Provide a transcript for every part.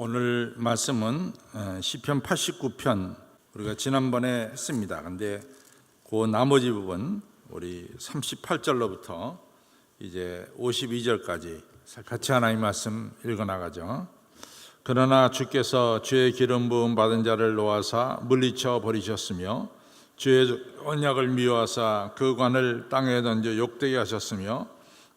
오늘 말씀은 시편 89편 우리가 지난번에 했습니다. 근데 그 나머지 부분 우리 38절로부터 이제 52절까지 같이 하나님 말씀 읽어 나가죠. 그러나 주께서 주의 기름 부음 받은 자를 놓아사 물리쳐 버리셨으며 주의 언약을 미워하사 그 관을 땅에 던져 욕되게 하셨으며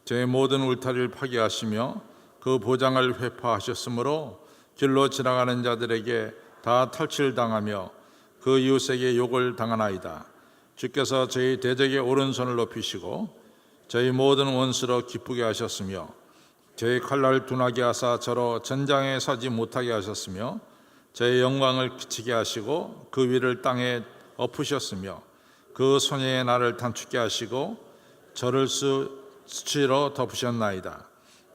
제 모든 울타리를 파괴하시며 그 보장을 회파하셨으므로 길로 지나가는 자들에게 다 탈취당하며 그 이웃에게 욕을 당하나이다. 주께서 저희 대적의 오른손을 높이시고 저희 모든 원수로 기쁘게 하셨으며 저희 칼날 둔하게 하사 저로 전장에 서지 못하게 하셨으며 저희 영광을 그치게 하시고 그 위를 땅에 엎으셨으며 그 손에 나를 단축게 하시고 저를 수치로 덮으셨나이다.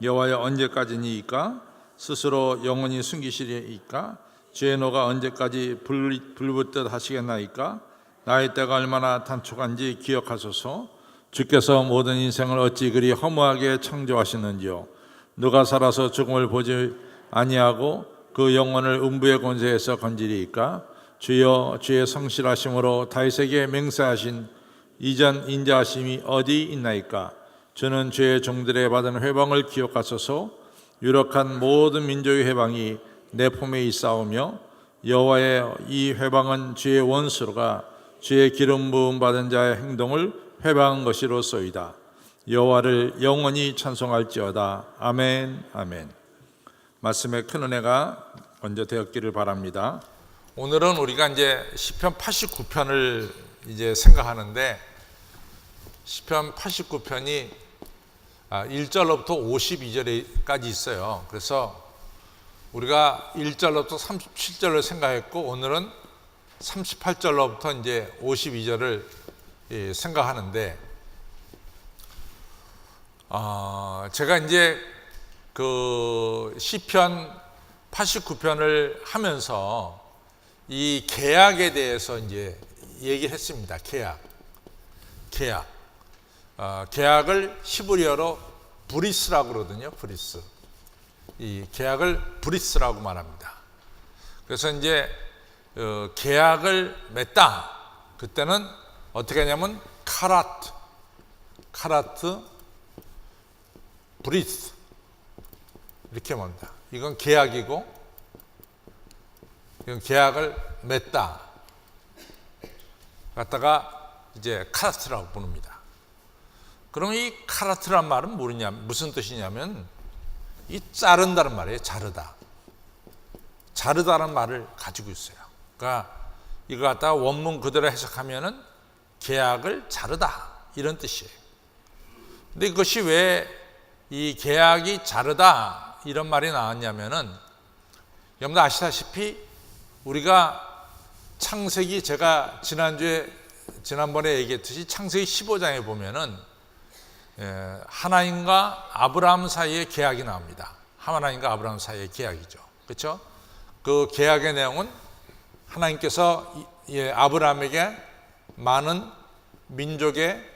여호와여 언제까지니이까? 스스로 영원히 숨기시리이까? 주의 노가 언제까지 불붙듯 하시겠나이까? 나의 때가 얼마나 단축한지 기억하소서. 주께서 모든 인생을 어찌 그리 허무하게 창조하시는지요. 누가 살아서 죽음을 보지 아니하고 그 영혼을 음부의 권세에서 건지리이까? 주여, 주의 성실하심으로 다윗에게 맹세하신 이전 인자하심이 어디 있나이까? 주는 주의 종들의 받은 회방을 기억하소서. 유력한 모든 민족의 회방이 내 품에 있사오며 여호와의 이 회방은 주의 원수가 주의 기름 부음 받은 자의 행동을 회방한 것이로소이다. 여호와를 영원히 찬송할지어다. 아멘, 아멘. 말씀에 큰 은혜가 먼저 되었기를 바랍니다. 오늘은 우리가 이제 시편 89편을 이제 생각하는데 시편 89편이 1절로부터 52절까지 있어요. 그래서 우리가 1절로부터 37절을 생각했고 오늘은 38절로부터 이제 52절을 생각하는데 제가 이제 그 시편 89편을 하면서 이 계약에 대해서 이제 얘기를 했습니다. 계약을 히브리어로 브리스라고 그러거든요. 브리스. 이 계약을 브리스라고 말합니다. 그래서 이제 계약을 맺다. 그때는 어떻게 하냐면 카라트, 브리스 이렇게 말합니다. 이건 계약이고, 이건 계약을 맺다. 갖다가 이제 카라트라고 부릅니다. 그럼 이 카라트란 말은 무슨 뜻이냐면 이 자른다는 말이에요. 자르다는 말을 가지고 있어요. 그러니까 이거 갖다가 원문 그대로 해석하면은 계약을 자르다 이런 뜻이에요. 근데 이것이 왜 이 계약이 자르다 이런 말이 나왔냐면은 여러분들 아시다시피 우리가 창세기 제가 지난번에 얘기했듯이 창세기 15장에 보면은 하나님과 아브라함 사이의 계약이 나옵니다. 하나님과 아브라함 사이의 계약이죠. 그렇죠? 그 계약의 내용은 하나님께서 아브라함에게 많은 민족의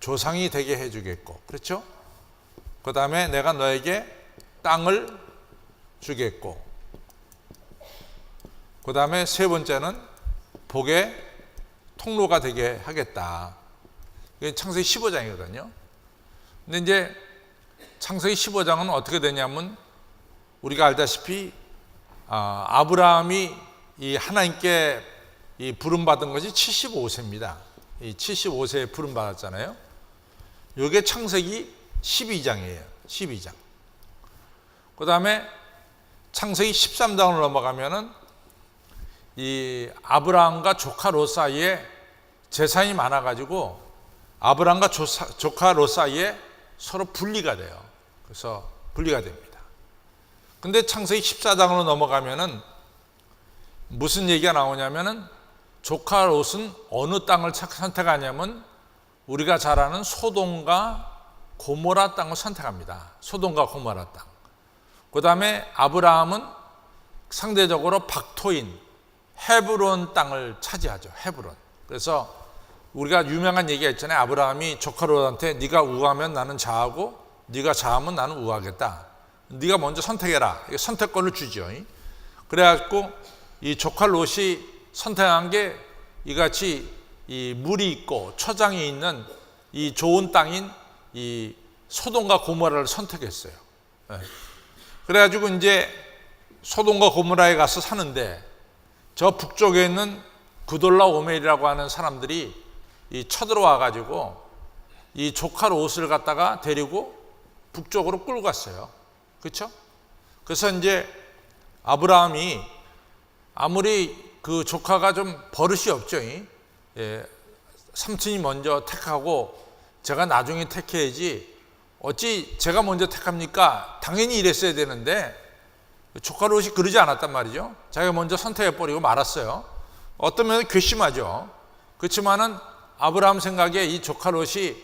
조상이 되게 해주겠고, 그렇죠? 그 다음에 내가 너에게 땅을 주겠고, 그 다음에 세 번째는 복의 통로가 되게 하겠다. 이게 창세기 15장이거든요. 근데 이제 창세기 15장은 어떻게 되냐면 우리가 알다시피 아브라함이 이 하나님께 이 부름받은 것이 75세입니다. 이 75세에 부름받았잖아요. 이게 창세기 12장이에요. 12장. 그 다음에 창세기 13장으로 넘어가면은 이 아브라함과 조카 롯 사이에 재산이 많아가지고 아브라함과 조카 롯 사이에 서로 분리가 돼요. 그래서 분리가 됩니다. 근데 창세기 14장으로 넘어가면은 무슨 얘기가 나오냐면은 조카 롯은 어느 땅을 선택하냐면 우리가 잘 아는 소돔과 고모라 땅을 선택합니다. 소돔과 고모라 땅. 그 다음에 아브라함은 상대적으로 박토인 헤브론 땅을 차지하죠. 헤브론. 그래서 우리가 유명한 얘기가 있잖아요. 아브라함이 조카 롯한테 네가 우하면 나는 좌하고 네가 좌하면 나는 우하겠다. 네가 먼저 선택해라. 선택권을 주죠. 그래가지고 이 조카 롯이 선택한 게 이같이 이 물이 있고 초장이 있는 이 좋은 땅인 이 소돔과 고모라를 선택했어요. 그래가지고 이제 소돔과 고모라에 가서 사는데 저 북쪽에 있는 그돌라오멜이라고 하는 사람들이 이 쳐들어와 가지고 이 조카 롯을 갖다가 데리고 북쪽으로 끌고 갔어요. 그렇죠? 그래서 이제 아브라함이 아무리 그 조카가 좀 버릇이 없죠. 삼촌이 먼저 택하고 제가 나중에 택해야지 어찌 제가 먼저 택합니까? 당연히 이랬어야 되는데 조카 롯이 그러지 않았단 말이죠. 자기가 먼저 선택해버리고 말았어요. 어떤 면은 괘씸하죠. 그렇지만은 아브라함 생각에 이 조카 롯이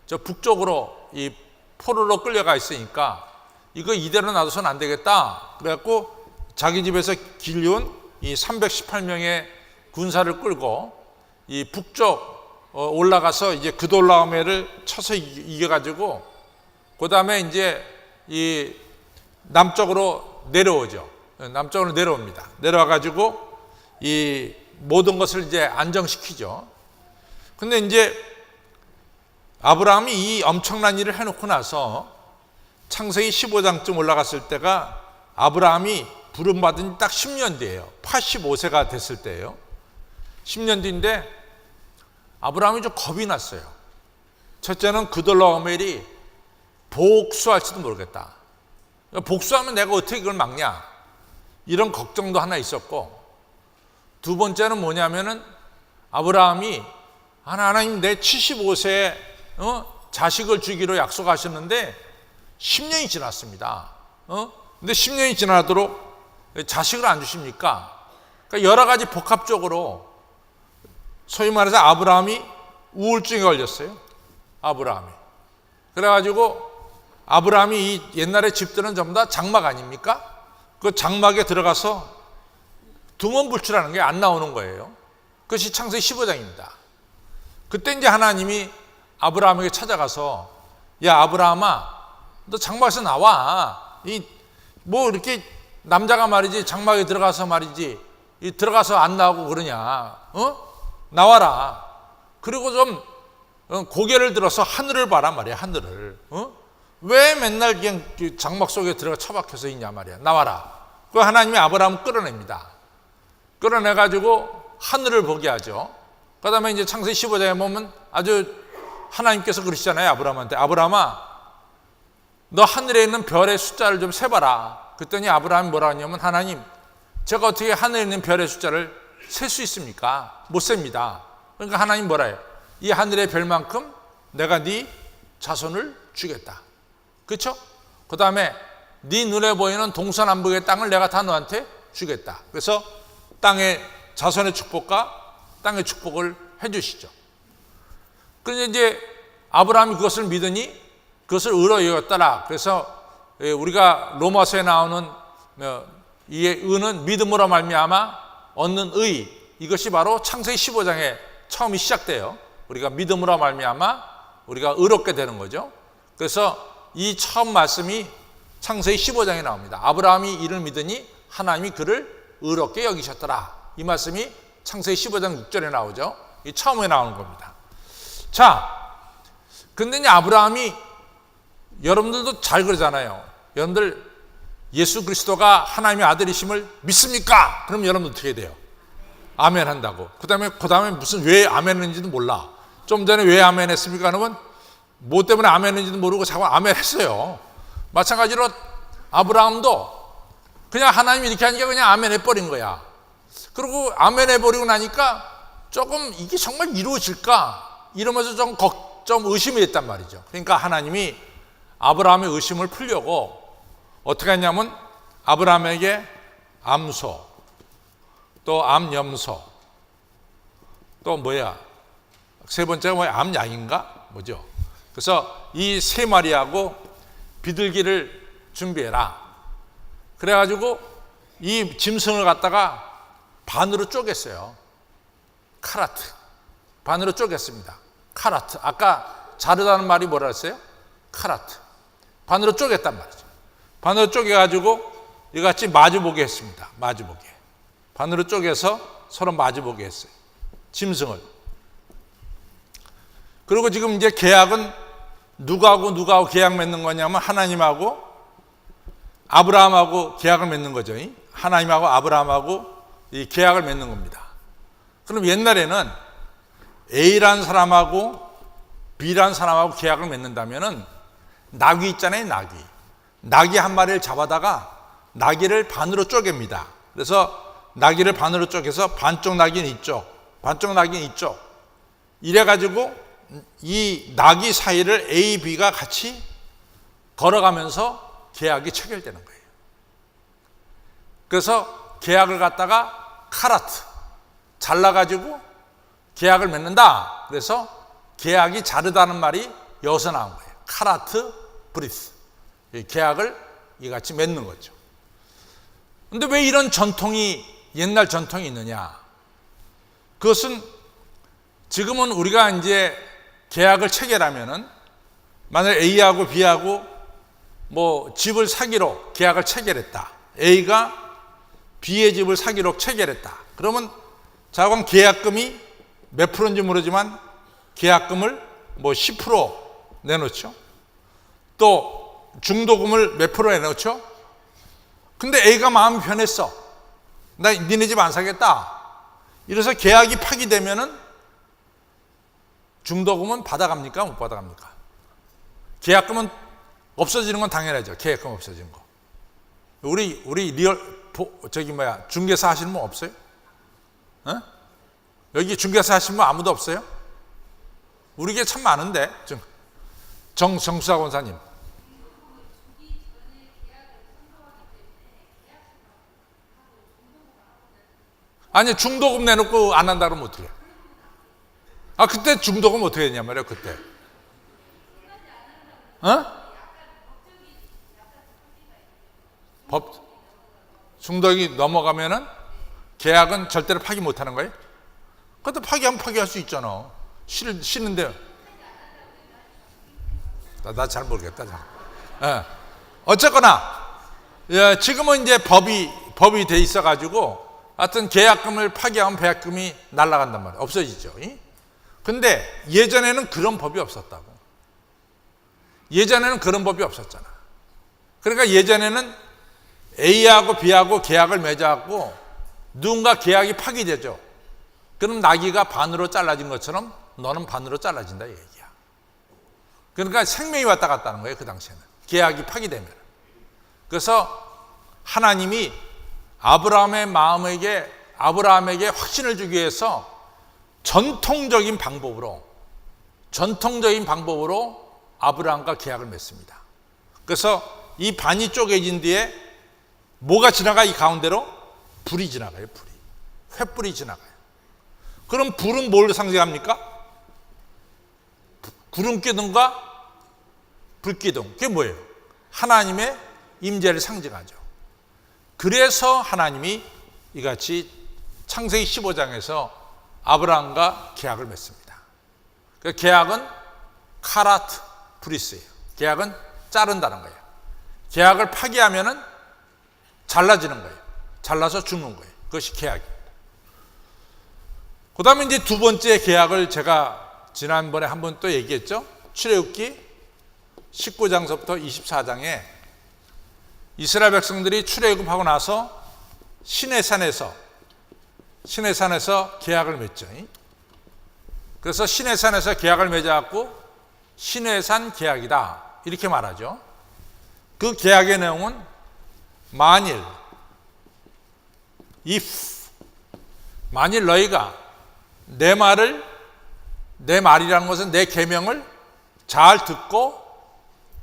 저 북쪽으로 이 포로로 끌려가 있으니까 이거 이대로 놔둬서는 안 되겠다. 그래갖고 자기 집에서 길려온 이 318명의 군사를 끌고 이 북쪽 올라가서 이제 그돌라오멜을 쳐서 이겨가지고 그 다음에 이제 이 남쪽으로 내려오죠. 남쪽으로 내려옵니다. 내려와가지고 이 모든 것을 이제 안정시키죠. 근데 이제 아브라함이 이 엄청난 일을 해놓고 나서 창세기 15장쯤 올라갔을 때가 아브라함이 부름받은 딱 10년 뒤예요. 85세가 됐을 때예요. 10년 뒤인데 아브라함이 좀 겁이 났어요. 첫째는 그돌라오멜이 복수할지도 모르겠다. 복수하면 내가 어떻게 그걸 막냐, 이런 걱정도 하나 있었고, 두 번째는 뭐냐면은 아브라함이 하나님 내 75세에 자식을 주기로 약속하셨는데 10년이 지났습니다. 근데 10년이 지나도록 자식을 안 주십니까? 그러니까 여러 가지 복합적으로 소위 말해서 아브라함이 우울증에 걸렸어요. 아브라함이. 그래가지고 아브라함이 이 옛날의 집들은 전부 다 장막 아닙니까? 그 장막에 들어가서 두문불출하는 게 안 나오는 거예요. 그것이 창세기 15장입니다. 그때 이제 하나님이 아브라함에게 찾아가서 야 아브라함아, 너 장막에서 나와. 뭐 이렇게 남자가 말이지 장막에 들어가서 말이지 들어가서 안 나오고 그러냐. 나와라. 그리고 좀 고개를 들어서 하늘을 봐라 말이야. 하늘을. 왜 맨날 그냥 장막 속에 들어가 처박혀서 있냐 말이야. 나와라. 그 하나님이 아브라함을 끌어냅니다. 끌어내가지고 하늘을 보게 하죠. 그 다음에 이제 창세기 15장에 보면 아주 하나님께서 그러시잖아요. 아브라함한테. 아브라함아, 너 하늘에 있는 별의 숫자를 좀 세봐라. 그랬더니 아브라함이 뭐라 하냐면 하나님, 제가 어떻게 하늘에 있는 별의 숫자를 셀 수 있습니까? 못 셉니다. 그러니까 하나님 뭐라 해요? 이 하늘의 별만큼 내가 네 자손을 주겠다. 그렇죠? 그 다음에 네 눈에 보이는 동서남북의 땅을 내가 다 너한테 주겠다. 그래서 땅의 자손의 축복과 땅의 축복을 해주시죠. 그런데 이제 아브라함이 그것을 믿으니 그것을 의로 여겼더라. 그래서 우리가 로마서에 나오는 이 의는 믿음으로 말미암아 얻는 의, 이것이 바로 창세기 15장에 처음이 시작돼요. 우리가 믿음으로 말미암아 우리가 의롭게 되는 거죠. 그래서 이 처음 말씀이 창세기 15장에 나옵니다. 아브라함이 이를 믿으니 하나님이 그를 의롭게 여기셨더라. 이 말씀이 창세기 15장 6절에 나오죠. 이 처음에 나오는 겁니다. 자, 근데 이제 아브라함이, 여러분들도 잘 그러잖아요. 여러분들 예수 그리스도가 하나님의 아들이심을 믿습니까? 그럼 여러분 어떻게 돼요? 아멘 한다고. 그 다음에 무슨 왜 아멘 했는지도 몰라. 좀 전에 왜 아멘 했습니까? 그러면 뭐 때문에 아멘 했는지도 모르고 자꾸 아멘 했어요. 마찬가지로 아브라함도 그냥 하나님이 이렇게 하니까 그냥 아멘 해버린 거야. 그리고 아멘 해버리고 나니까 조금 이게 정말 이루어질까? 이러면서 좀 의심이 됐단 말이죠. 그러니까 하나님이 아브라함의 의심을 풀려고 어떻게 했냐면 아브라함에게 암소, 또 암염소, 또 뭐야? 세 번째가 뭐야? 암양인가? 뭐죠? 그래서 이 세 마리하고 비둘기를 준비해라. 그래가지고 이 짐승을 갖다가 반으로 쪼갰어요. 카라트. 반으로 쪼갰습니다. 카라트. 아까 자르다는 말이 뭐라 했어요? 카라트. 반으로 쪼갰단 말이죠. 반으로 쪼개가지고 이같이 마주보게 했습니다. 마주보게. 반으로 쪼개서 서로 마주보게 했어요. 짐승을. 그리고 지금 이제 계약은 누구하고 계약 맺는 거냐면 하나님하고 아브라함하고 계약을 맺는 거죠. 하나님하고 아브라함하고 이 계약을 맺는 겁니다. 그럼 옛날에는 A라는 사람하고 B라는 사람하고 계약을 맺는다면은 나귀 있잖아요, 나귀. 나귀 한 마리를 잡아다가 나귀를 반으로 쪼갭니다. 그래서 나귀를 반으로 쪼개서 반쪽 나귀는 이쪽, 반쪽 나귀는 이쪽. 이래가지고 이 나귀 사이를 A, B가 같이 걸어가면서 계약이 체결되는 거예요. 그래서 계약을 갖다가 카라트, 잘라가지고 계약을 맺는다. 그래서 계약이 자르다는 말이 여기서 나온 거예요. 카라트, 브리스. 계약을 이같이 맺는 거죠. 근데 왜 이런 전통이, 옛날 전통이 있느냐? 그것은 지금은 우리가 이제 계약을 체결하면은 만약 A하고 B하고 뭐 집을 사기로 계약을 체결했다. A가 B의 집을 사기로 체결했다. 그러면 자관 계약금이 몇 프로인지 모르지만 계약금을 뭐 10% 내놓죠. 또 중도금을 몇 프로 내놓죠. 근데 A가 마음이 변했어. 나 니네 집 안 사겠다. 이래서 계약이 파기되면은 중도금은 받아갑니까? 못 받아갑니까? 계약금은 없어지는 건 당연하죠. 계약금 없어지는 거. 우리 중개사 하시는 분 없어요? 어? 여기 중개사 하시는 분 아무도 없어요? 우리 게 참 많은데. 정수사 권사님. 아니, 중도금 내놓고 안 한다 그러면 어떻게 해? 그때 중도금 어떻게 했냐 말이야, 그때. 중도금이 넘어가면은 계약은 절대로 파기 못 하는 거예요? 그것도 파기하면 파기할 수 있잖아. 싫은데. 나 잘 모르겠다. 어쨌거나, 지금은 이제 법이 돼 있어가지고, 하여튼 계약금을 파기하면 계약금이 날아간단 말이에요. 없어지죠. 근데 예전에는 그런 법이 없었다고. 예전에는 그런 법이 없었잖아. 그러니까 예전에는 A하고 B하고 계약을 맺어갖고 누군가 계약이 파기되죠. 그럼 나귀가 반으로 잘라진 것처럼 너는 반으로 잘라진다 이 얘기야. 그러니까 생명이 왔다 갔다 하는 거예요. 그 당시에는. 계약이 파기되면. 그래서 하나님이 아브라함에게 확신을 주기 위해서 전통적인 방법으로 아브라함과 계약을 맺습니다. 그래서 이 반이 쪼개진 뒤에 뭐가 지나가? 이 가운데로 불이 지나가요. 횃불이 지나가요. 그럼 불은 뭘 상징합니까? 구름기둥과 불기둥. 그게 뭐예요? 하나님의 임재를 상징하죠. 그래서 하나님이 이같이 창세기 15장에서 아브라함과 계약을 맺습니다. 그 계약은 카라트 브리스예요. 계약은 자른다는 거예요. 계약을 파기하면은 잘라지는 거예요. 잘라서 죽는 거예요. 그것이 계약입니다. 그 다음에 이제 두 번째 계약을 제가 지난번에 한번 또 얘기했죠. 출애굽기 19장서부터 24장에 이스라엘 백성들이 출애굽하고 나서 시내산에서 계약을 맺죠. 그래서 시내산에서 계약을 맺어갖고 시내산 계약이다 이렇게 말하죠. 그 계약의 내용은 만일 너희가 내 말이라는 것은 내 계명을 잘 듣고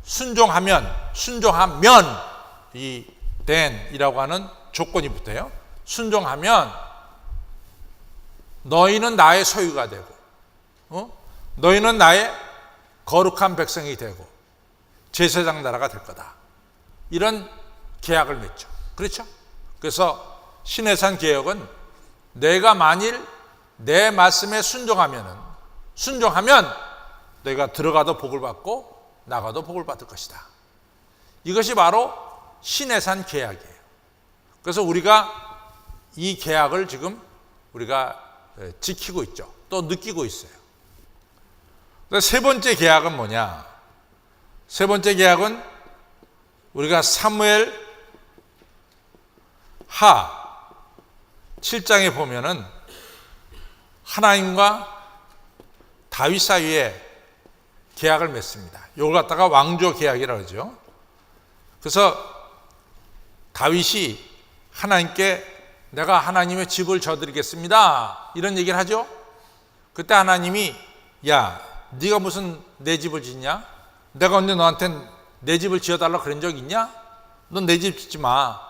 순종하면 이 then이라고 하는 조건이 붙어요. 순종하면 너희는 나의 소유가 되고 너희는 나의 거룩한 백성이 되고 제사장 나라가 될 거다. 이런 계약을 맺죠. 그렇죠? 그래서 시내산 계약은 내가 만일 내 말씀에 순종하면 너희가 들어가도 복을 받고 나가도 복을 받을 것이다. 이것이 바로 신해산 계약이에요. 그래서 우리가 이 계약을 지금 우리가 지키고 있죠. 또 느끼고 있어요. 세 번째 계약은 뭐냐? 세 번째 계약은 우리가 사무엘 하 7장에 보면은 하나님과 다윗 사이에 계약을 맺습니다. 이걸 갖다가 왕조 계약이라고 하죠. 그래서 다윗이 하나님께 내가 하나님의 집을 져드리겠습니다, 이런 얘기를 하죠. 그때 하나님이 야, 네가 무슨 내 집을 짓냐? 내가 언제 너한테 내 집을 지어달라고 그런 적 있냐? 넌 내 집 짓지 마.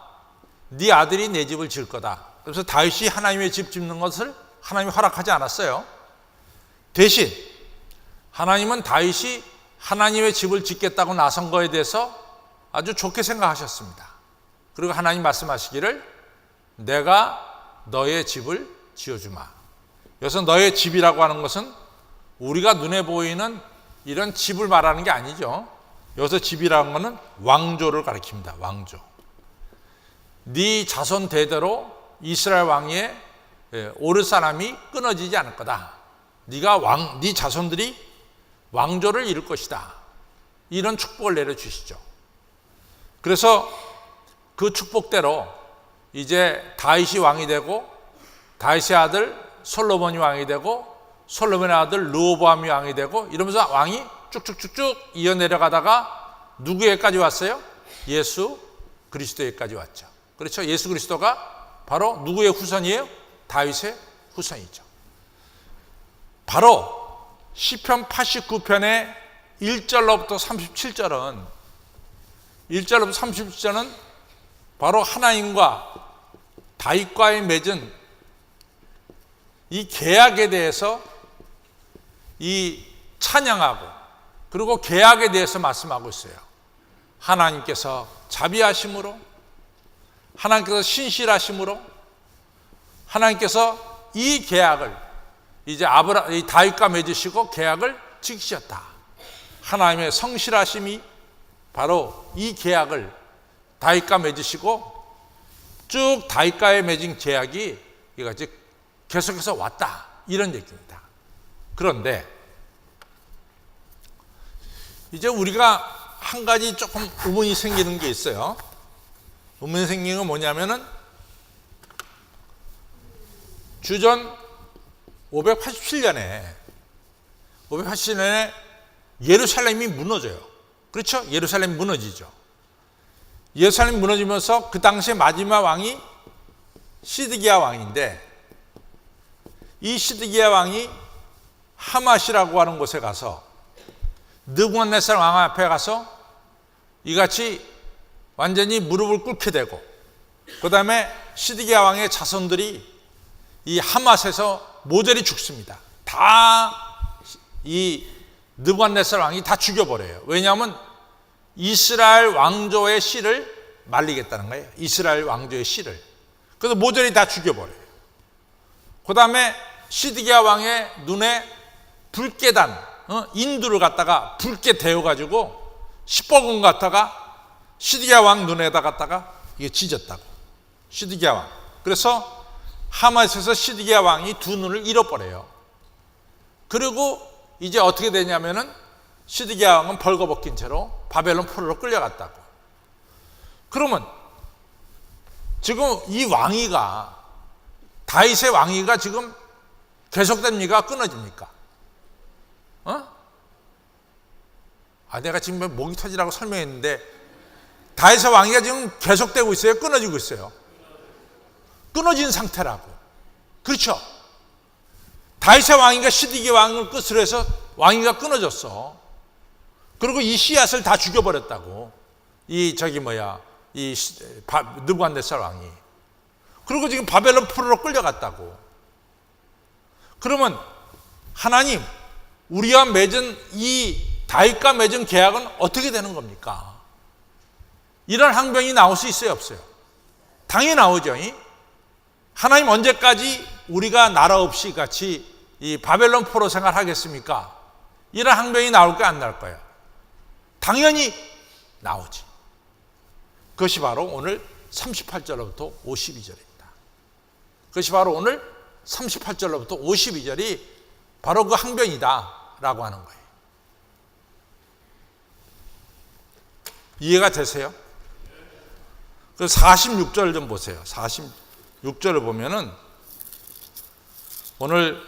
네 아들이 내 집을 지을 거다. 그래서 다윗이 하나님의 집 짓는 것을 하나님이 허락하지 않았어요. 대신 하나님은 다윗이 하나님의 집을 짓겠다고 나선 거에 대해서 아주 좋게 생각하셨습니다. 그리고 하나님 말씀하시기를 내가 너의 집을 지어주마. 여기서 너의 집이라고 하는 것은 우리가 눈에 보이는 이런 집을 말하는 게 아니죠. 여기서 집이라는 것은 왕조를 가리킵니다. 왕조. 네 자손 대대로 이스라엘 왕위에 오를 사람이 끊어지지 않을 거다. 네 자손들이 왕조를 이룰 것이다. 이런 축복을 내려주시죠. 그래서 그 축복대로 이제 다윗이 왕이 되고 다윗의 아들 솔로몬이 왕이 되고 솔로몬의 아들 르호보암이 왕이 되고 이러면서 왕이 쭉쭉쭉쭉 이어 내려가다가 누구에까지 왔어요? 예수 그리스도에까지 왔죠. 그렇죠? 예수 그리스도가 바로 누구의 후손이에요? 다윗의 후손이죠. 바로 시편 89편의 1절로부터 37절은 바로 하나님과 다윗과의 맺은 이 계약에 대해서 이 찬양하고 그리고 계약에 대해서 말씀하고 있어요. 하나님께서 자비하심으로, 하나님께서 신실하심으로, 하나님께서 이 계약을 이제 다윗과 맺으시고 계약을 지키셨다. 하나님의 성실하심이 바로 이 계약을 다윗과 맺으시고 쭉 다윗과의 맺은 계약이 이같이 계속해서 왔다, 이런 얘기입니다. 그런데 이제 우리가 한 가지 조금 의문이 생기는 게 있어요. 의문이 생기는 건 뭐냐면은 주전 587년에 예루살렘이 무너져요. 그렇죠? 예루살렘이 무너지죠. 예루살렘이 무너지면서 그 당시에 마지막 왕이 시드기야 왕인데, 이 시드기야 왕이 하맛이라고 하는 곳에 가서 느부갓네살 왕 앞에 가서 이같이 완전히 무릎을 꿇게 되고, 그 다음에 시드기야 왕의 자손들이 이 하맛에서 모조리 죽습니다. 다 이 느부갓네살 왕이 다 죽여버려요. 왜냐하면 이스라엘 왕조의 씨를 말리겠다는 거예요. 이스라엘 왕조의 씨를. 그래서 모조리 다 죽여버려요. 그 다음에 시드기야 왕의 눈에 불깨단, 인두를 갖다가 붉게 데워가지고 시뻘건 것 갖다가 시드기야 왕 눈에다 갖다가 이게 찢었다고. 시드기야 왕. 그래서 하맛에서 시드기야 왕이 두 눈을 잃어버려요. 그리고 이제 어떻게 되냐면은 시드기야 왕은 벌거벗긴 채로 바벨론 포로로 끌려갔다고. 그러면 지금 이 왕위가, 다윗의 왕위가 지금 계속됩니까? 끊어집니까? 내가 지금 목이 터지라고 설명했는데 다윗의 왕위가 지금 계속되고 있어요? 끊어지고 있어요? 끊어진 상태라고. 그렇죠? 다윗의 왕위가 시드기야 왕을 끝으로 해서 왕위가 끊어졌어. 그리고 이 씨앗을 다 죽여버렸다고. 느부갓네살 왕이. 그리고 지금 바벨론 포로로 끌려갔다고. 그러면 하나님, 우리와 맺은 이 다윗과 맺은 계약은 어떻게 되는 겁니까? 이런 항변이 나올 수 있어요, 없어요? 당연히 나오죠. 하나님 언제까지 우리가 나라 없이 같이 이 바벨론 포로 생활하겠습니까? 이런 항변이 나올까요, 안 나올까요? 당연히 나오지. 그것이 바로 오늘 38절로부터 52절입니다. 그것이 바로 오늘 38절로부터 52절이 바로 그 항변이다라고 하는 거예요. 이해가 되세요? 그 46절 좀 보세요. 46절을 보면은 오늘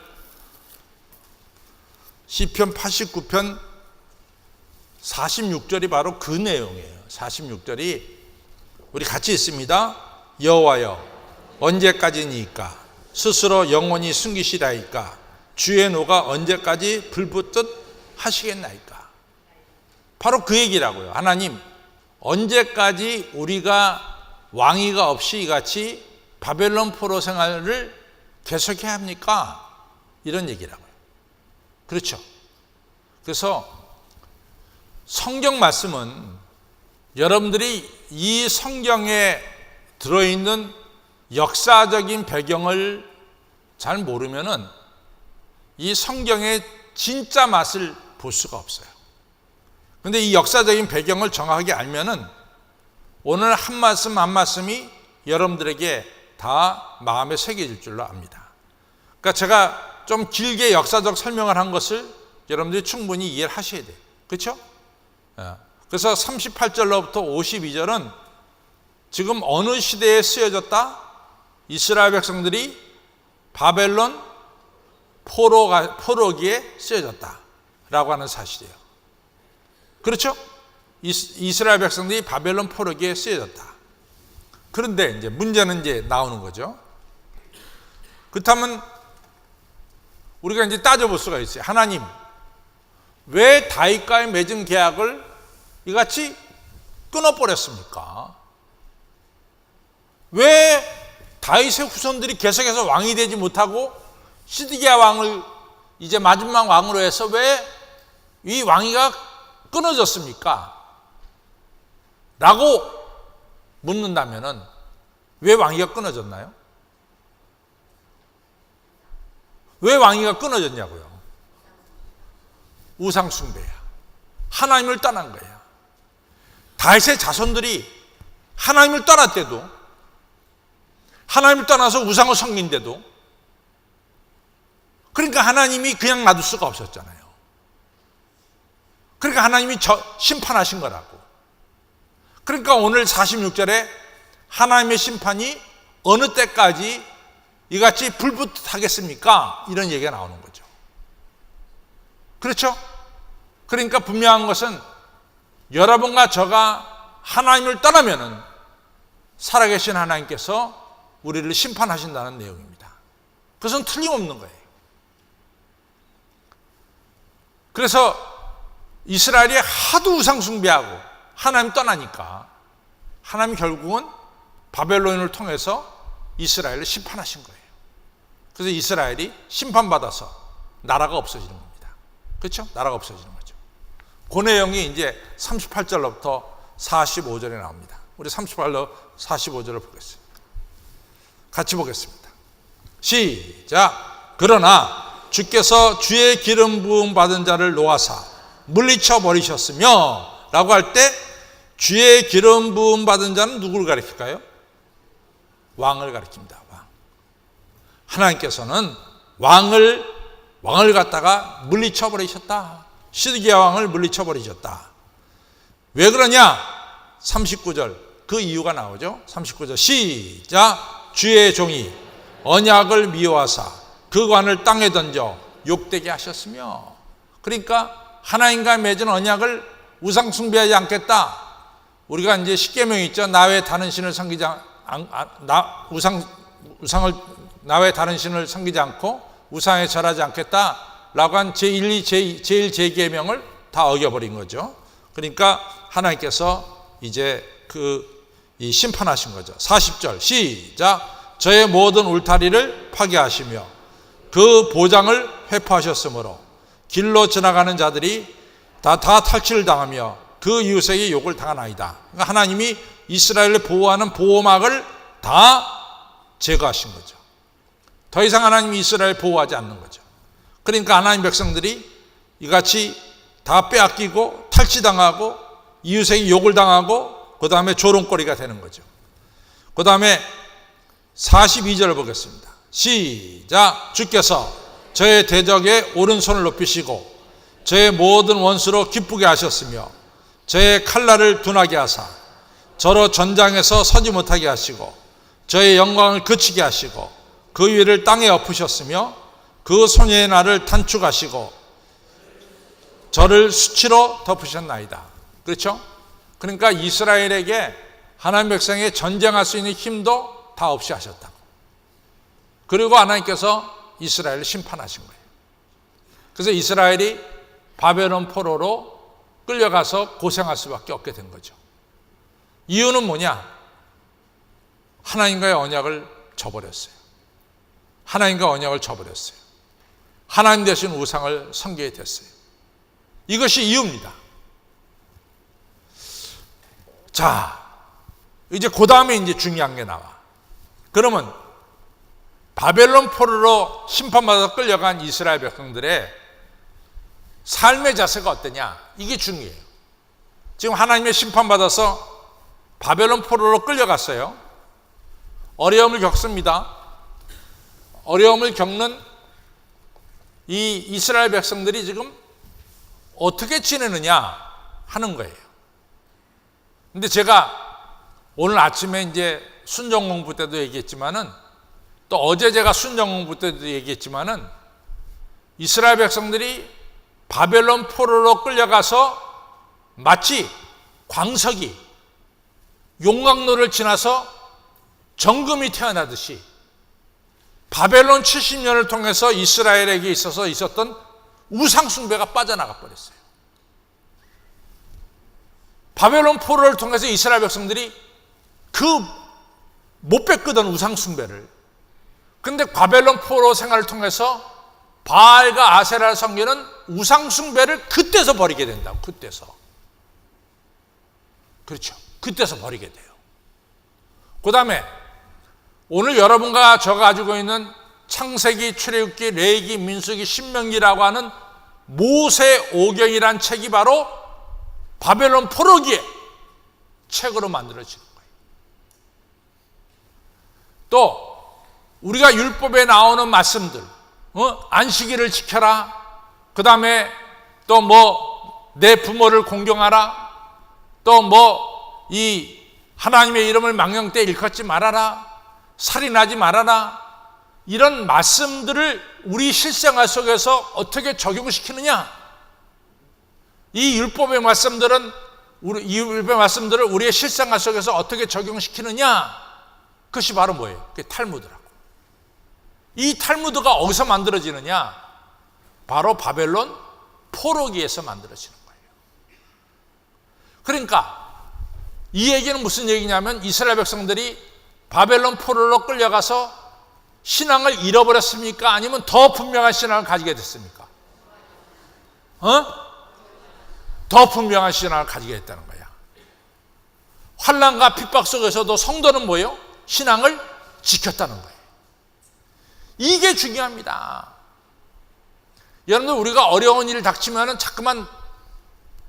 시편 89편 46절이 바로 그 내용이에요. 46절이 우리 같이 있습니다. 여호와여 언제까지니까 스스로 영원히 숨기시라이까 주의 노가 언제까지 불붙듯 하시겠나이까. 바로 그 얘기라고요. 하나님 언제까지 우리가 왕위가 없이 이같이 바벨론 포로 생활을 계속해야 합니까? 이런 얘기라고요. 그렇죠. 그래서 성경 말씀은 여러분들이 이 성경에 들어있는 역사적인 배경을 잘 모르면은 이 성경의 진짜 맛을 볼 수가 없어요. 그런데 이 역사적인 배경을 정확하게 알면은 오늘 한 말씀 한 말씀이 여러분들에게 다 마음에 새겨질 줄로 압니다. 그러니까 제가 좀 길게 역사적 설명을 한 것을 여러분들이 충분히 이해를 하셔야 돼요. 그렇죠? 그래서 38절로부터 52절은 지금 어느 시대에 쓰여졌다? 이스라엘 백성들이 바벨론 포로기에 쓰여졌다라고 하는 사실이에요. 그렇죠? 이스라엘 백성들이 바벨론 포로기에 쓰여졌다. 그런데 이제 문제는 이제 나오는 거죠. 그렇다면 우리가 이제 따져볼 수가 있어요. 하나님, 왜 다윗과의 맺은 계약을 이같이 끊어버렸습니까? 왜 다윗의 후손들이 계속해서 왕이 되지 못하고 시드기야 왕을 이제 마지막 왕으로 해서 왜 이 왕위가 끊어졌습니까? 라고 묻는다면은 왜 왕위가 끊어졌나요? 왜 왕위가 끊어졌냐고요? 우상숭배야. 하나님을 떠난 거야. 다윗의 자손들이 하나님을 떠났대도, 하나님을 떠나서 우상을 섬긴데도, 그러니까 하나님이 그냥 놔둘 수가 없었잖아요. 그러니까 하나님이 심판하신 거라고. 그러니까 오늘 46절에 하나님의 심판이 어느 때까지 이같이 불붙듯 하겠습니까? 이런 얘기가 나오는 거죠. 그렇죠? 그러니까 분명한 것은 여러분과 저가 하나님을 떠나면은 살아계신 하나님께서 우리를 심판하신다는 내용입니다. 그것은 틀림없는 거예요. 그래서 이스라엘이 하도 우상숭배하고 하나님 떠나니까 하나님 결국은 바벨론을 통해서 이스라엘을 심판하신 거예요. 그래서 이스라엘이 심판받아서 나라가 없어지는 겁니다. 그렇죠? 나라가 없어지는 거죠. 그 내용이 이제 38절로부터 45절에 나옵니다. 우리 38절 45절을 보겠습니다. 같이 보겠습니다. 시작. 그러나 주께서 주의 기름 부음 받은 자를 놓아사 물리쳐 버리셨으며 라고 할 때 주의 기름 부음 받은 자는 누구를 가리킬까요? 왕을 가리킵니다. 왕. 하나님께서는 왕을 갖다가 물리쳐 버리셨다. 시드기야 왕을 물리쳐 버리셨다. 왜 그러냐? 39절 그 이유가 나오죠. 39절 시작. 주의 종이 언약을 미워하사 그 관을 땅에 던져 욕되게 하셨으며. 그러니까 하나님과 맺은 언약을 우상 숭배하지 않겠다. 우리가 이제 십계명이 있죠. 나 외 다른 신을 섬기지 우상을 나 외 다른 신을 섬기지 않고 우상에 절하지 않겠다라고 한 제1, 제일 제 계명을 다 어겨버린 거죠. 그러니까 하나님께서 이제 이 심판하신 거죠. 40절 시작. 저의 모든 울타리를 파괴하시며 그 보장을 회포하셨으므로 길로 지나가는 자들이 다 탈취를 당하며 그 이웃에게 욕을 당하나이다. 그러니까 하나님이 이스라엘을 보호하는 보호막을 다 제거하신 거죠. 더 이상 하나님이 이스라엘을 보호하지 않는 거죠. 그러니까 하나님 백성들이 이같이 다 빼앗기고 탈취당하고 이웃에게 욕을 당하고 그 다음에 조롱거리가 되는 거죠. 그 다음에 42절 보겠습니다. 시작. 주께서 저의 대적에 오른손을 높이시고 저의 모든 원수로 기쁘게 하셨으며 저의 칼날을 둔하게 하사 저로 전장에서 서지 못하게 하시고 저의 영광을 그치게 하시고 그 위를 땅에 엎으셨으며 그 손의 날을 단축하시고 저를 수치로 덮으셨나이다. 그렇죠? 그러니까 이스라엘에게 하나님 백성이 전쟁할 수 있는 힘도 다 없이 하셨다고. 그리고 하나님께서 이스라엘을 심판하신 거예요. 그래서 이스라엘이 바벨론 포로로 끌려가서 고생할 수밖에 없게 된 거죠. 이유는 뭐냐? 하나님과의 언약을 저버렸어요. 하나님과 언약을 저버렸어요. 하나님 대신 우상을 섬기게 됐어요. 이것이 이유입니다. 자, 이제 그 다음에 이제 중요한 게 나와. 그러면 바벨론 포로로 심판받아서 끌려간 이스라엘 백성들의 삶의 자세가 어떠냐? 이게 중요해요. 지금 하나님의 심판받아서 바벨론 포로로 끌려갔어요. 어려움을 겪습니다. 어려움을 겪는 이 이스라엘 백성들이 지금 어떻게 지내느냐 하는 거예요. 근데 제가 오늘 아침에 이제 순종 공부 때도 얘기했지만은 또 어제 제가 순종 공부 때도 얘기했지만은 이스라엘 백성들이 바벨론 포로로 끌려가서 마치 광석이 용광로를 지나서 정금이 태어나듯이 바벨론 70년을 통해서 이스라엘에게 있어서 있었던 우상숭배가 빠져나가 버렸어요. 바벨론 포로를 통해서 이스라엘 백성들이 그 못 뺏거든 우상숭배를. 근데 바벨론 포로 생활을 통해서 바알과 아세라를 섬기는 우상숭배를 그때서 버리게 된다고. 그때서. 그렇죠. 그때서 버리게 돼요. 그 다음에 오늘 여러분과 저 가지고 있는 창세기, 출애굽기, 레위기, 민수기, 신명기라고 하는 모세오경이란 책이 바로 바벨론 포로기의 책으로 만들어지는 거예요. 또 우리가 율법에 나오는 말씀들, 안식일을 지켜라, 그 다음에 또 내 부모를 공경하라, 또 이 하나님의 이름을 망령되이 일컫지 말아라, 살인하지 말아라, 이런 말씀들을 우리 실생활 속에서 어떻게 적용시키느냐? 이 율법의 말씀들을 우리의 실생활 속에서 어떻게 적용시키느냐? 그것이 바로 뭐예요? 그게 탈무드라고. 이 탈무드가 어디서 만들어지느냐? 바로 바벨론 포로기에서 만들어지는 거예요. 그러니까 이 얘기는 무슨 얘기냐면 이스라엘 백성들이 바벨론 포로로 끌려가서 신앙을 잃어버렸습니까? 아니면 더 분명한 신앙을 가지게 됐습니까? 더 분명한 신앙을 가지게 됐다는 거야. 환난과 핍박 속에서도 성도는 뭐예요? 신앙을 지켰다는 거예요. 이게 중요합니다. 여러분들, 우리가 어려운 일을 닥치면 자꾸만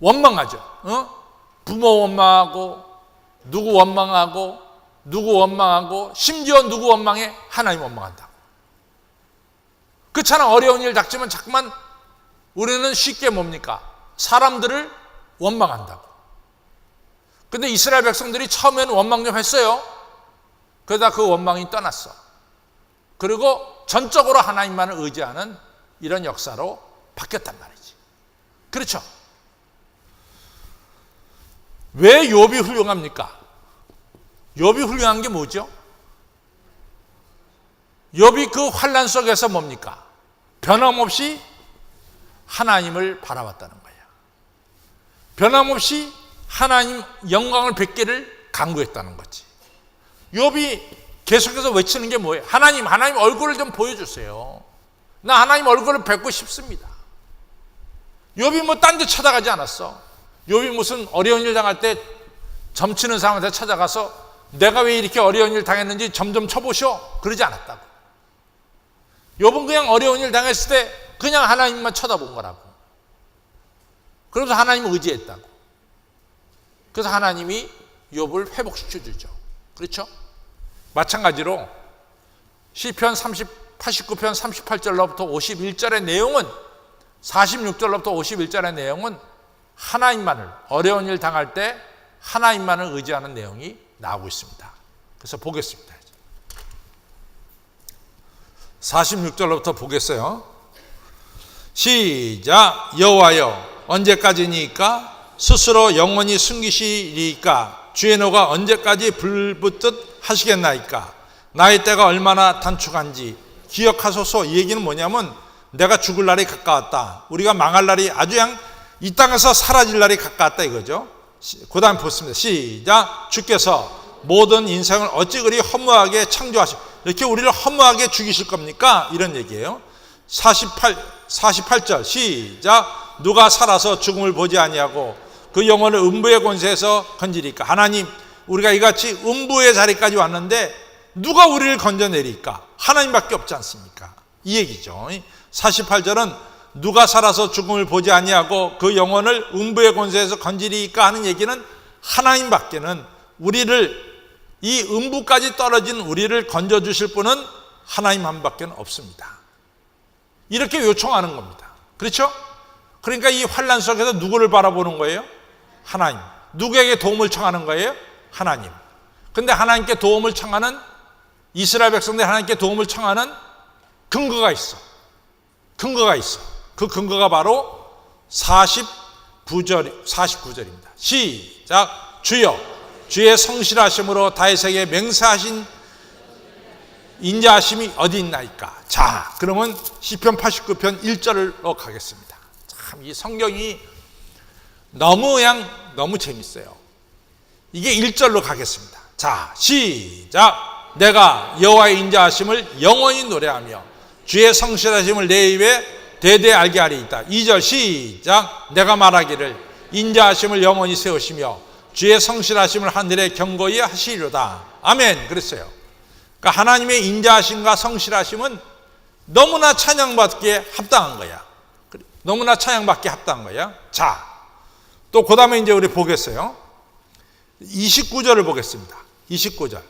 원망하죠. 부모 원망하고, 누구 원망하고, 심지어 누구 원망해? 하나님 원망한다고. 그렇잖아. 어려운 일 닥치면 자꾸만 우리는 쉽게 뭡니까? 사람들을 원망한다고. 근데 이스라엘 백성들이 처음에는 원망 좀 했어요. 그러다 그 원망이 떠났어. 그리고 전적으로 하나님만을 의지하는 이런 역사로 바뀌었단 말이지. 그렇죠? 왜 욥이 훌륭합니까? 욥이 훌륭한 게 뭐죠? 욥이 그 환난 속에서 뭡니까? 변함없이 하나님을 바라봤다는 거예요. 변함없이 하나님 영광을 뵙기를 간구했다는 거지. 욥이 계속해서 외치는 게 뭐예요? 하나님 얼굴을 좀 보여주세요. 나 하나님 얼굴을 뵙고 싶습니다. 욥이 딴 데 찾아가지 않았어. 욥이 무슨 어려운 일 당할 때 점치는 사람한테 찾아가서 내가 왜 이렇게 어려운 일 당했는지 점 좀 쳐보쇼. 그러지 않았다고. 욥은 그냥 어려운 일 당했을 때 그냥 하나님만 쳐다본 거라고. 그래서 하나님을 의지했다고. 그래서 하나님이 욥을 회복시켜 주죠. 그렇죠? 마찬가지로 시편 89편 38절로부터 51절의 내용은 46절로부터 51절의 내용은 하나님만을 어려운 일 당할 때 하나님만을 의지하는 내용이 나오고 있습니다. 그래서 보겠습니다. 46절로부터 보겠어요. 시작. 여호와여 언제까지니까 스스로 영원히 숨기시리까 주의 노가 언제까지 불붙듯 하시겠나이까 나의 때가 얼마나 단축한지 기억하소서. 이 얘기는 뭐냐면 내가 죽을 날이 가까웠다. 우리가 망할 날이 아주 그냥 이 땅에서 사라질 날이 가까웠다 이거죠. 그 다음에 보겠습니다. 시작. 주께서 모든 인생을 어찌 그리 허무하게 이렇게 우리를 허무하게 죽이실 겁니까? 이런 얘기예요. 48절 시작. 누가 살아서 죽음을 보지 아니하고 그 영혼을 음부의 권세에서 건지리까. 하나님, 우리가 이같이 음부의 자리까지 왔는데 누가 우리를 건져내릴까? 하나님밖에 없지 않습니까? 이 얘기죠. 48절은 누가 살아서 죽음을 보지 아니하고 그 영혼을 음부의 권세에서 건지리까 하는 얘기는 하나님밖에는 우리를 이 음부까지 떨어진 우리를 건져주실 분은 하나님 한 밖에 없습니다. 이렇게 요청하는 겁니다. 그렇죠? 그러니까 이 환난 속에서 누구를 바라보는 거예요? 하나님. 누구에게 도움을 청하는 거예요? 하나님. 근데 하나님께 도움을 청하는 이스라엘 백성들이 하나님께 도움을 청하는 근거가 있어. 근거가 있어. 그 근거가 바로 49절입니다. 시작. 주여 주의 성실하심으로 다윗에게 맹세하신 인자하심이 어디 있나이까. 자, 그러면 시편 89편 1절로 가겠습니다. 참 이 성경이 너무 재밌어요. 이게 1절로 가겠습니다. 자, 시작. 내가 여호와의 인자하심을 영원히 노래하며 주의 성실하심을 내 입에 대대 알게 하리이다. 2절 시작. 내가 말하기를 인자하심을 영원히 세우시며 주의 성실하심을 하늘에 경고히 하시리로다. 아멘. 그랬어요. 그러니까 하나님의 인자하심과 성실하심은 너무나 찬양받기에 합당한 거야. 너무나 찬양받기에 합당한 거야. 자, 또 그 다음에 이제 우리 보겠어요. 29절을 보겠습니다. 29절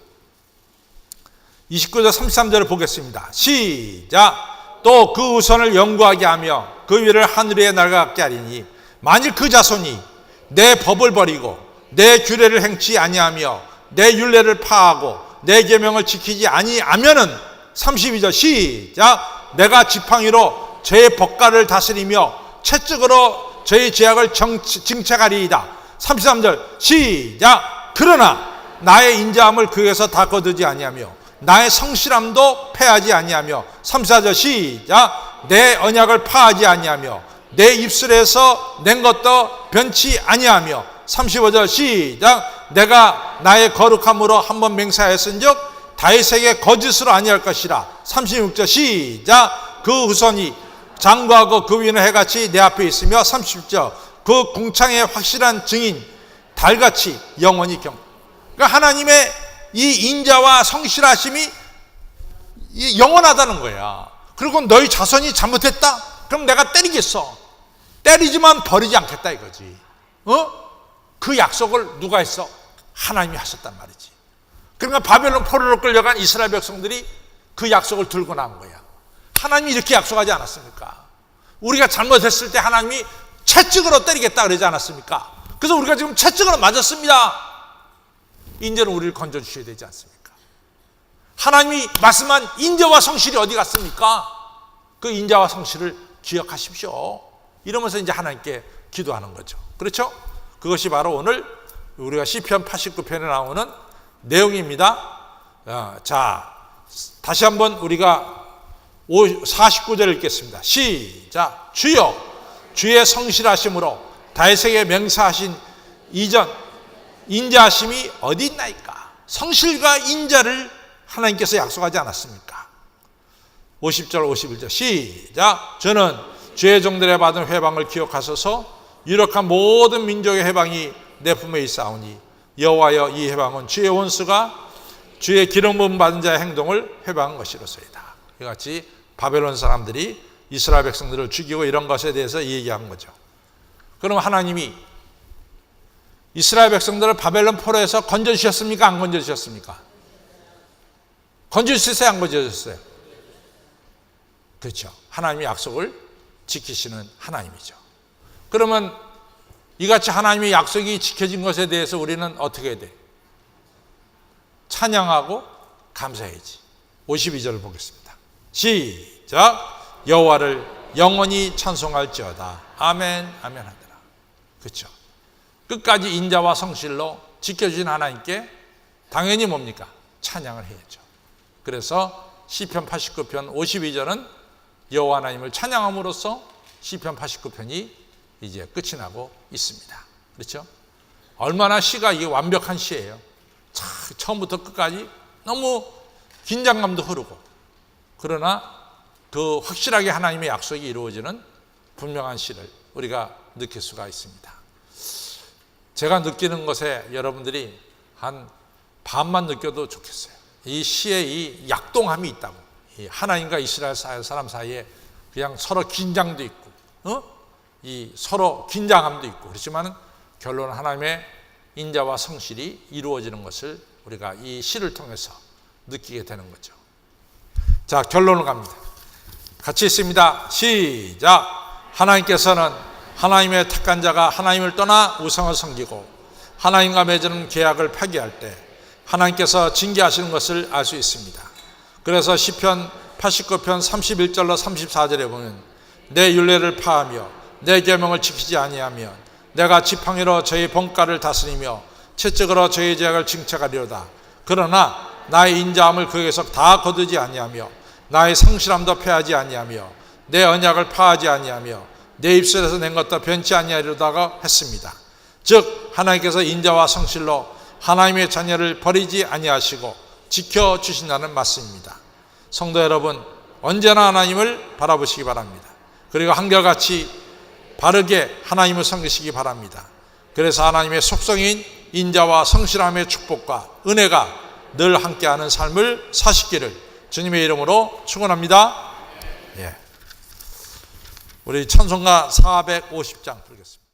33절을 보겠습니다. 시작. 또 그 우선을 영구하게 하며 그 위를 하늘 위에 날아가게 하리니 만일 그 자손이 내 법을 버리고 내 규례를 행치 아니하며 내 율례를 파하고 내 계명을 지키지 아니하면은 32절 시작. 내가 지팡이로 저의 법가를 다스리며 채찍으로 저의 죄악을 징책하리이다. 33절 시작. 그러나 나의 인자함을 그에서 다 거두지 아니하며 나의 성실함도 패하지 아니하며 34절 시작. 내 언약을 파하지 아니하며 내 입술에서 낸 것도 변치 아니하며 35절 시작. 내가 나의 거룩함으로 한번 맹세하였은즉 다윗에게 거짓으로 아니할 것이라. 36절 시작. 그 후손이 장구하고 그 위는 해같이 내 앞에 있으며 30절 그 궁창의 확실한 증인 달같이 영원히 그러니까 하나님의 이 인자와 성실하심이 영원하다는 거야. 그리고 너희 자손이 잘못했다? 그럼 내가 때리겠어. 때리지만 버리지 않겠다 이거지. 그 약속을 누가 했어? 하나님이 하셨단 말이지. 그러니까 바벨론 포로로 끌려간 이스라엘 백성들이 그 약속을 들고 나온 거야. 하나님이 이렇게 약속하지 않았습니까? 우리가 잘못했을 때 하나님이 채찍으로 때리겠다 그러지 않았습니까? 그래서 우리가 지금 채찍으로 맞았습니다. 이제는 우리를 건져주셔야 되지 않습니까? 하나님이 말씀한 인자와 성실이 어디 갔습니까? 그 인자와 성실을 기억하십시오. 이러면서 이제 하나님께 기도하는 거죠. 그렇죠? 그것이 바로 오늘 우리가 시편 89편에 나오는 내용입니다. 자, 다시 한번 우리가 49절을 읽겠습니다. 시작. 주여 주의 성실하심으로 다윗에게 맹세하신 이전 인자하심이 어디 있나이까. 성실과 인자를 하나님께서 약속하지 않았습니까? 50절 51절 시작. 저는 주의 종들의 받은 회방을 기억하소서. 유력한 모든 민족의 회방이 내 품에 있사오니 여호와여 이 회방은 주의 원수가 주의 기름 부음 받은 자의 행동을 회방한 것이로소이다. 이같이 바벨론 사람들이 이스라엘 백성들을 죽이고 이런 것에 대해서 얘기한 거죠. 그럼 하나님이 이스라엘 백성들을 바벨론 포로에서 건져주셨습니까? 안 건져주셨습니까? 건져주셨어요? 안 건져주셨어요? 그렇죠. 하나님의 약속을 지키시는 하나님이죠. 그러면 이같이 하나님의 약속이 지켜진 것에 대해서 우리는 어떻게 해야 돼? 찬양하고 감사해야지. 52절을 보겠습니다. 시작. 여호와를 영원히 찬송할지어다. 아멘 아멘 하더라. 그렇죠. 끝까지 인자와 성실로 지켜주신 하나님께 당연히 뭡니까? 찬양을 해야죠. 그래서 시편 89편 52절은 여호와 하나님을 찬양함으로써 시편 89편이 이제 끝이 나고 있습니다. 그렇죠? 얼마나 시가 이게 완벽한 시예요. 처음부터 끝까지 너무 긴장감도 흐르고, 그러나 그 확실하게 하나님의 약속이 이루어지는 분명한 시를 우리가 느낄 수가 있습니다. 제가 느끼는 것에 여러분들이 한 반만 느껴도 좋겠어요. 이 시에 이 약동함이 있다고. 이 하나님과 이스라엘 사람 사이에 그냥 서로 긴장도 있고, 이 서로 긴장함도 있고, 그렇지만 결론은 하나님의 인자와 성실이 이루어지는 것을 우리가 이 시를 통해서 느끼게 되는 거죠. 자, 결론을 갑니다. 같이 있습니다. 시작. 하나님께서는 하나님의 택한 자가 하나님을 떠나 우상을 섬기고 하나님과 맺은 계약을 파기할 때 하나님께서 징계하시는 것을 알 수 있습니다. 그래서 시편 89편 31절로 34절에 보면 내 율례를 파하며 내 계명을 지키지 아니하면 내가 지팡이로 저희 번가를 다스리며 채찍으로 저희 죄악을 징책하리로다. 그러나 나의 인자함을 그에게서 다 거두지 아니하며 나의 성실함도 패하지 아니하며 내 언약을 파하지 아니하며 내 입술에서 낸 것도 변치 아니하리로다가 했습니다. 즉 하나님께서 인자와 성실로 하나님의 자녀를 버리지 아니하시고 지켜주신다는 말씀입니다. 성도 여러분, 언제나 하나님을 바라보시기 바랍니다. 그리고 한결같이 바르게 하나님을 섬기시기 바랍니다. 그래서 하나님의 속성인 인자와 성실함의 축복과 은혜가 늘 함께하는 삶을 사시기를 주님의 이름으로 축원합니다. 예. 우리 찬송가 450장 부르겠습니다.